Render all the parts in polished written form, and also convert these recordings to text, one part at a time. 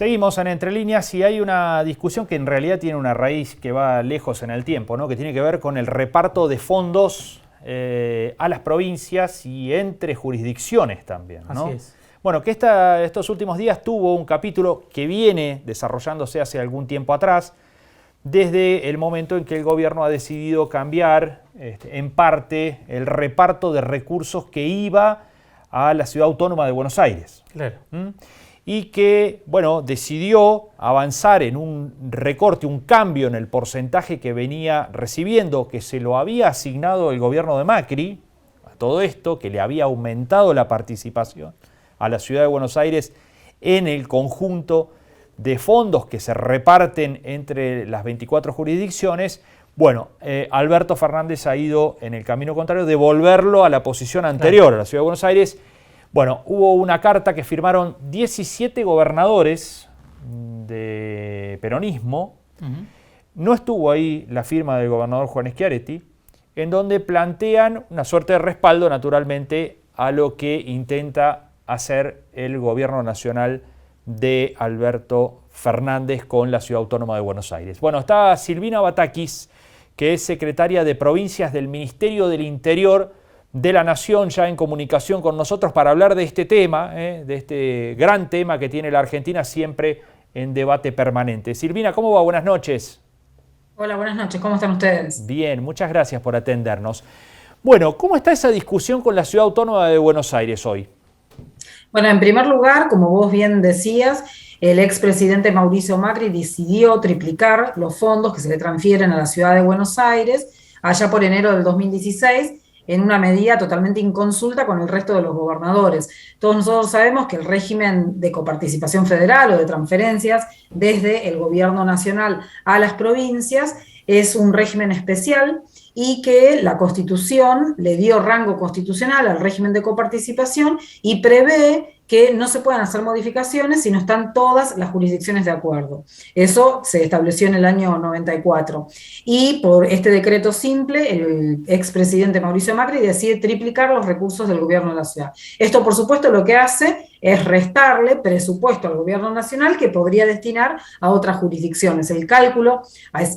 Seguimos en Entre Líneas y hay una discusión que en realidad tiene una raíz que va lejos en el tiempo, ¿no? Que tiene que ver con el reparto de fondos a las provincias y entre jurisdicciones también, ¿no? Así es. Bueno, que estos últimos días tuvo un capítulo que viene desarrollándose hace algún tiempo atrás, desde el momento en que el gobierno ha decidido cambiar en parte el reparto de recursos que iba a la Ciudad Autónoma de Buenos Aires. Claro. Y que, bueno, decidió avanzar en un recorte, un cambio en el porcentaje que venía recibiendo, que se lo había asignado el gobierno de Macri, a todo esto, que le había aumentado la participación a la Ciudad de Buenos Aires en el conjunto de fondos que se reparten entre las 24 jurisdicciones. Bueno, Alberto Fernández ha ido en el camino contrario, de volverlo a la posición anterior a la Ciudad de Buenos Aires. Bueno, hubo una carta que firmaron 17 gobernadores de peronismo. No estuvo ahí la firma del gobernador Juan Schiaretti, en donde plantean una suerte de respaldo, naturalmente, a lo que intenta hacer el gobierno nacional de Alberto Fernández con la Ciudad Autónoma de Buenos Aires. Bueno, está Silvina Batakis, que es secretaria de Provincias del Ministerio del Interior de la Nación, ya en comunicación con nosotros para hablar de este tema, de este gran tema que tiene la Argentina siempre en debate permanente. Silvina, ¿cómo va? Buenas noches. Hola, buenas noches. ¿Cómo están ustedes? Bien, muchas gracias por atendernos. Bueno, ¿cómo está esa discusión con la Ciudad Autónoma de Buenos Aires hoy? Bueno, en primer lugar, como vos bien decías, el expresidente Mauricio Macri decidió triplicar los fondos que se le transfieren a la Ciudad de Buenos Aires allá por enero del 2016, en una medida totalmente inconsulta con el resto de los gobernadores. Todos nosotros sabemos que el régimen de coparticipación federal o de transferencias desde el gobierno nacional a las provincias es un régimen especial y que la Constitución le dio rango constitucional al régimen de coparticipación y prevé que no se puedan hacer modificaciones si no están todas las jurisdicciones de acuerdo. Eso se estableció en el año 94. Y por este decreto simple, el expresidente Mauricio Macri decide triplicar los recursos del gobierno de la ciudad. Esto, por supuesto, lo que hace es restarle presupuesto al gobierno nacional que podría destinar a otras jurisdicciones. El cálculo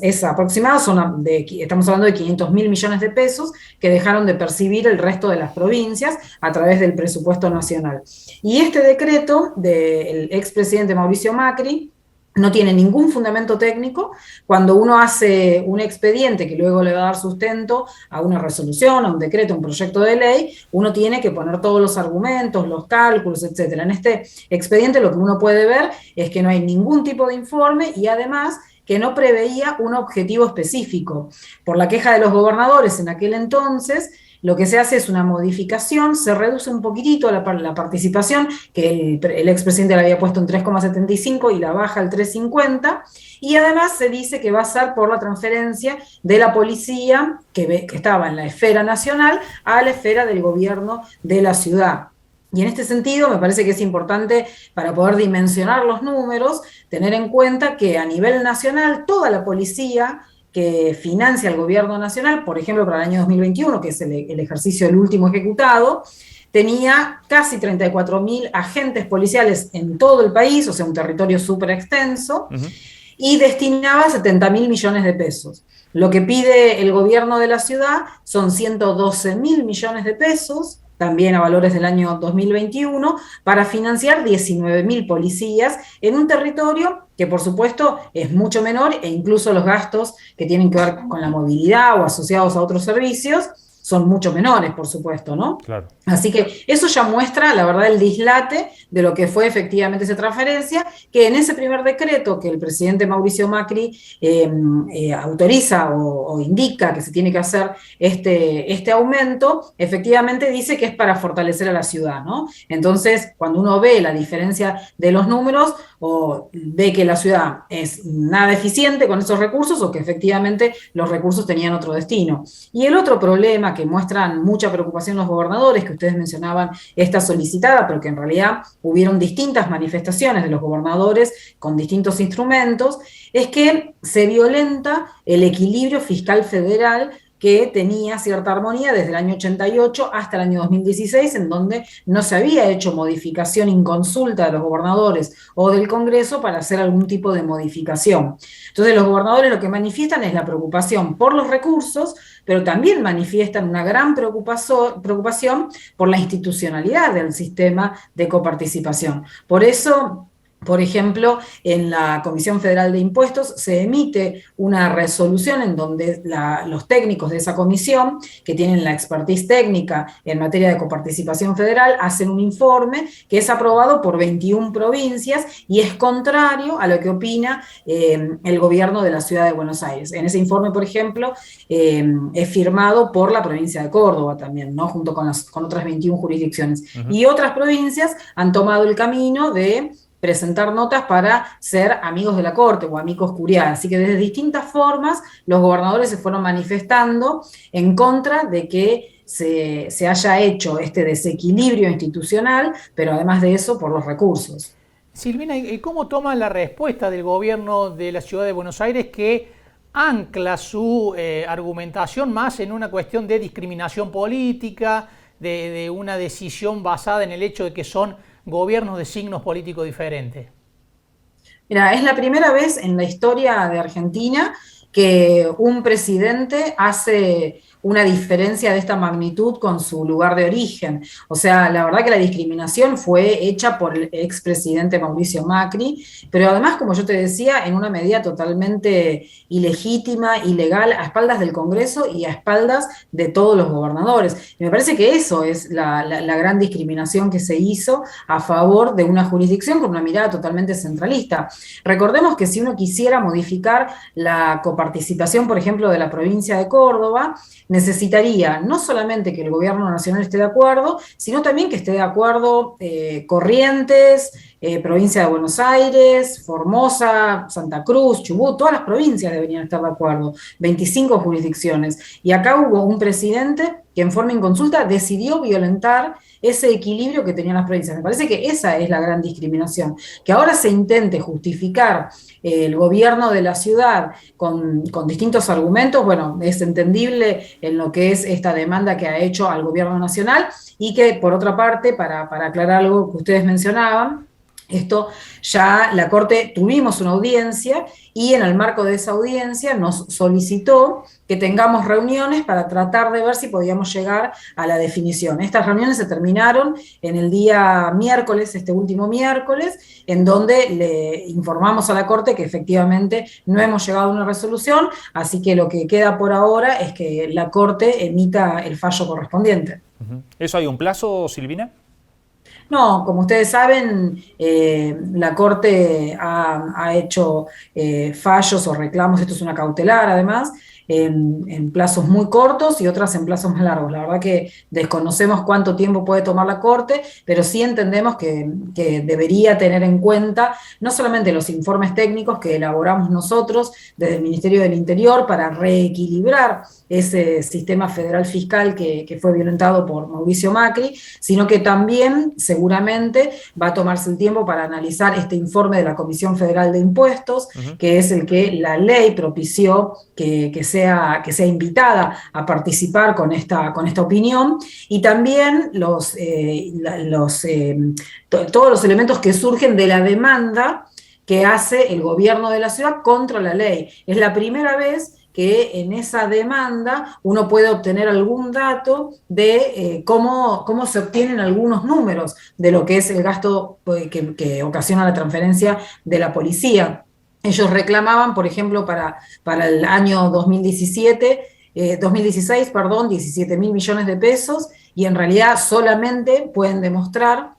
es aproximado, estamos hablando de 500.000 millones de pesos que dejaron de percibir el resto de las provincias a través del presupuesto nacional. Y este decreto del expresidente Mauricio Macri no tiene ningún fundamento técnico. Cuando uno hace un expediente que luego le va a dar sustento a una resolución, a un decreto, a un proyecto de ley, uno tiene que poner todos los argumentos, los cálculos, etc. En este expediente lo que uno puede ver es que no hay ningún tipo de informe y además que no preveía un objetivo específico. Por la queja de los gobernadores en aquel entonces, lo que se hace es una modificación, se reduce un poquitito la participación, que el expresidente la había puesto en 3,75 y la baja al 3,50, y además se dice que va a ser por la transferencia de la policía, que estaba en la esfera nacional, a la esfera del gobierno de la ciudad. Y en este sentido me parece que es importante, para poder dimensionar los números, tener en cuenta que a nivel nacional toda la policía que financia el gobierno nacional, por ejemplo, para el año 2021, que es el ejercicio del último ejecutado, tenía casi 34.000 agentes policiales en todo el país, o sea, un territorio súper extenso, y destinaba 70.000 millones de pesos. Lo que pide el gobierno de la ciudad son 112.000 millones de pesos, también a valores del año 2021, para financiar 19.000 policías en un territorio que por supuesto es mucho menor e incluso los gastos que tienen que ver con la movilidad o asociados a otros servicios son mucho menores, por supuesto, ¿no? Claro. Así que eso ya muestra, la verdad, el dislate de lo que fue efectivamente esa transferencia, que en ese primer decreto que el presidente Mauricio Macri autoriza o indica que se tiene que hacer este aumento, efectivamente dice que es para fortalecer a la ciudad, ¿no? Entonces, cuando uno ve la diferencia de los números, o ve que la ciudad es nada eficiente con esos recursos, o que efectivamente los recursos tenían otro destino. Y el otro problema que muestran mucha preocupación los gobernadores, que ustedes mencionaban esta solicitada, pero que en realidad hubieron distintas manifestaciones de los gobernadores con distintos instrumentos, es que se violenta el equilibrio fiscal federal que tenía cierta armonía desde el año 88 hasta el año 2016, en donde no se había hecho modificación inconsulta de los gobernadores o del Congreso para hacer algún tipo de modificación. Entonces los gobernadores lo que manifiestan es la preocupación por los recursos, pero también manifiestan una gran preocupación por la institucionalidad del sistema de coparticipación. Por eso, por ejemplo, en la Comisión Federal de Impuestos se emite una resolución en donde los técnicos de esa comisión, que tienen la expertise técnica en materia de coparticipación federal, hacen un informe que es aprobado por 21 provincias y es contrario a lo que opina el gobierno de la Ciudad de Buenos Aires. En ese informe, por ejemplo, es firmado por la provincia de Córdoba también, ¿no? Junto con otras 21 jurisdicciones. Y otras provincias han tomado el camino de presentar notas para ser amigos de la Corte o amigos curiae. Así que desde distintas formas los gobernadores se fueron manifestando en contra de que se haya hecho este desequilibrio institucional, pero además de eso por los recursos. Silvina, ¿y cómo toma la respuesta del gobierno de la Ciudad de Buenos Aires, que ancla su argumentación más en una cuestión de discriminación política, de una decisión basada en el hecho de que son gobiernos de signos políticos diferentes? Mira, es la primera vez en la historia de Argentina que un presidente hace una diferencia de esta magnitud con su lugar de origen. O sea, la verdad que la discriminación fue hecha por el expresidente Mauricio Macri, pero además, como yo te decía, en una medida totalmente ilegítima, ilegal, a espaldas del Congreso y a espaldas de todos los gobernadores. Y me parece que eso es la gran discriminación que se hizo a favor de una jurisdicción con una mirada totalmente centralista. Recordemos que si uno quisiera modificar la coparticipación, por ejemplo, de la provincia de Córdoba, necesitaría no solamente que el gobierno nacional esté de acuerdo, sino también que esté de acuerdo Corrientes, provincia de Buenos Aires, Formosa, Santa Cruz, Chubut, todas las provincias deberían estar de acuerdo, 25 jurisdicciones. Y acá hubo un presidente que en forma inconsulta decidió violentar ese equilibrio que tenían las provincias. Me parece que esa es la gran discriminación. Que ahora se intente justificar el gobierno de la ciudad con distintos argumentos, bueno, es entendible en lo que es esta demanda que ha hecho al gobierno nacional y que, por otra parte, para aclarar algo que ustedes mencionaban, esto ya la Corte tuvimos una audiencia y en el marco de esa audiencia nos solicitó que tengamos reuniones para tratar de ver si podíamos llegar a la definición. Estas reuniones se terminaron en el día miércoles, este último miércoles, en donde le informamos a la Corte que efectivamente no hemos llegado a una resolución, así que lo que queda por ahora es que la Corte emita el fallo correspondiente. ¿Eso hay un plazo, Silvina? No, como ustedes saben, la Corte ha hecho fallos o reclamos, esto es una cautelar además, en plazos muy cortos y otras en plazos más largos. La verdad que desconocemos cuánto tiempo puede tomar la Corte, pero sí entendemos que debería tener en cuenta no solamente los informes técnicos que elaboramos nosotros desde el Ministerio del Interior para reequilibrar ese sistema federal fiscal que fue violentado por Mauricio Macri, sino que también seguramente va a tomarse el tiempo para analizar este informe de la Comisión Federal de Impuestos, que es el que la ley propició que sea invitada a participar con esta opinión, y también todos los elementos que surgen de la demanda que hace el gobierno de la ciudad contra la ley. Es la primera vez que en esa demanda uno puede obtener algún dato de cómo se obtienen algunos números de lo que es el gasto que ocasiona la transferencia de la policía. Ellos reclamaban, por ejemplo, para el año 2016, 17.000 millones de pesos, y en realidad solamente pueden demostrar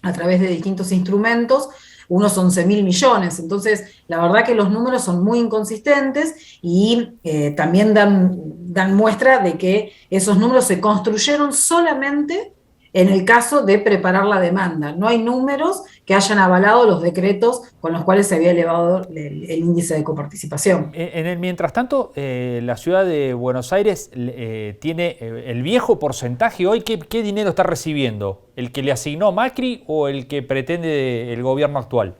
a través de distintos instrumentos unos 11.000 millones. Entonces, la verdad que los números son muy inconsistentes y también dan muestra de que esos números se construyeron solamente en el caso de preparar la demanda. No hay números que hayan avalado los decretos con los cuales se había elevado el índice de coparticipación. En el mientras tanto, la ciudad de Buenos Aires tiene el viejo porcentaje hoy. ¿Qué dinero está recibiendo? ¿El que le asignó Macri o el que pretende el gobierno actual?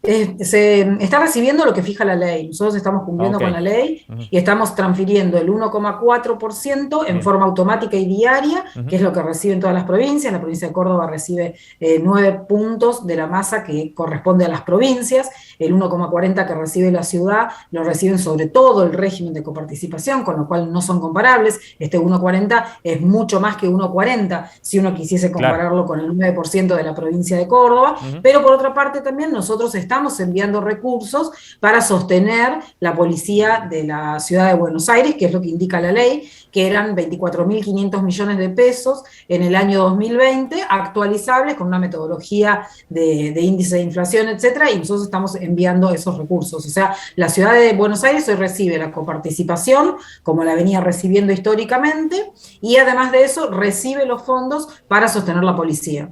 Se está recibiendo lo que fija la ley. Nosotros estamos cumpliendo con la ley y estamos transfiriendo el 1,4% en forma automática y diaria, que es lo que reciben todas las provincias. La provincia de Córdoba recibe 9 puntos de la masa que corresponde a las provincias. El 1,40 que recibe la ciudad lo reciben sobre todo el régimen de coparticipación, con lo cual no son comparables. Este 1,40 es mucho más que 1,40 si uno quisiese compararlo con el 9% de la provincia de Córdoba. Pero por otra parte también nosotros estamos enviando recursos para sostener la policía de la ciudad de Buenos Aires, que es lo que indica la ley, que eran 24.500 millones de pesos en el año 2020, actualizables con una metodología de índice de inflación, etcétera, y nosotros estamos enviando esos recursos. O sea, la ciudad de Buenos Aires hoy recibe la coparticipación, como la venía recibiendo históricamente, y además de eso recibe los fondos para sostener la policía.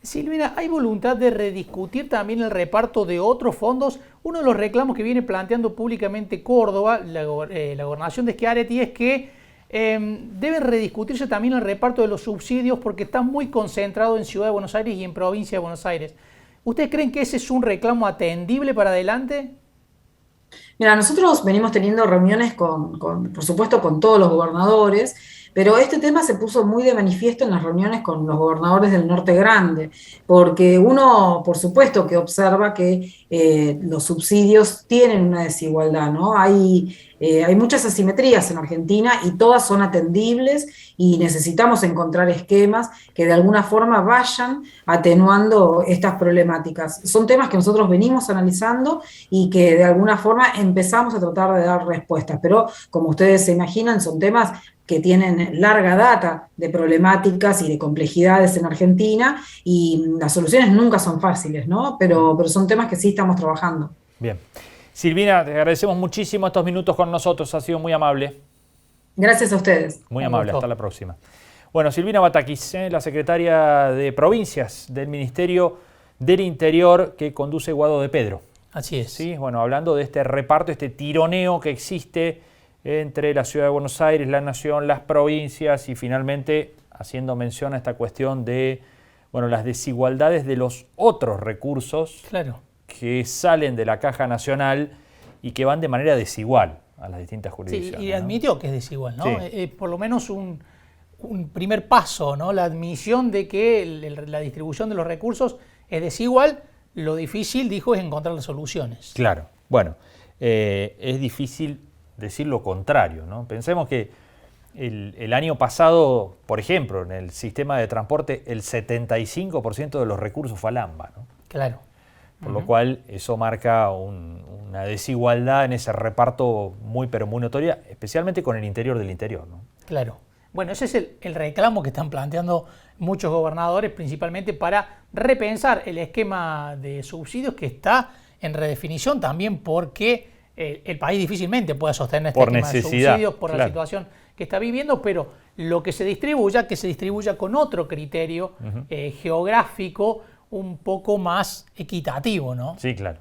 Silvina, ¿hay voluntad de rediscutir también el reparto de otros fondos? Uno de los reclamos que viene planteando públicamente Córdoba, la gobernación de Schiaretti, es que debe rediscutirse también el reparto de los subsidios porque está muy concentrado en Ciudad de Buenos Aires y en Provincia de Buenos Aires. ¿Ustedes creen que ese es un reclamo atendible para adelante? Mira, nosotros venimos teniendo reuniones por supuesto, con todos los gobernadores, pero este tema se puso muy de manifiesto en las reuniones con los gobernadores del Norte Grande, porque uno, por supuesto, que observa que los subsidios tienen una desigualdad, ¿no? Hay muchas asimetrías en Argentina y todas son atendibles y necesitamos encontrar esquemas que de alguna forma vayan atenuando estas problemáticas. Son temas que nosotros venimos analizando y que de alguna forma empezamos a tratar de dar respuestas, pero como ustedes se imaginan, son temas que tienen larga data de problemáticas y de complejidades en Argentina y las soluciones nunca son fáciles, ¿no? Pero son temas que sí estamos trabajando. Bien. Silvina, te agradecemos muchísimo estos minutos con nosotros, ha sido muy amable. Gracias a ustedes. Muy amable, hasta la próxima. Bueno, Silvina Batakis, la secretaria de Provincias del Ministerio del Interior que conduce Guado de Pedro. Así es. Sí, bueno, hablando de este reparto, este tironeo que existe entre la Ciudad de Buenos Aires, la Nación, las provincias y finalmente haciendo mención a esta cuestión de, bueno, las desigualdades de los otros recursos que salen de la Caja Nacional y que van de manera desigual a las distintas jurisdicciones. Sí, y admitió que es desigual, ¿no? Sí. Por lo menos un primer paso, ¿no? La admisión de que la distribución de los recursos es desigual. Lo difícil, dijo, es encontrar las soluciones. Claro. Bueno, es difícil decir lo contrario, ¿no? Pensemos que el año pasado, por ejemplo, en el sistema de transporte, el 75% de los recursos fue al AMBA, ¿no? Claro. Por lo cual eso marca una desigualdad en ese reparto muy pero muy notoria, especialmente con el interior del interior, ¿no? Claro. Bueno, ese es el reclamo que están planteando muchos gobernadores, principalmente para repensar el esquema de subsidios que está en redefinición también porque el país difícilmente pueda sostener este esquema de subsidios por la situación que está viviendo, pero lo que se distribuya, con otro criterio geográfico un poco más equitativo, ¿no? Sí, claro.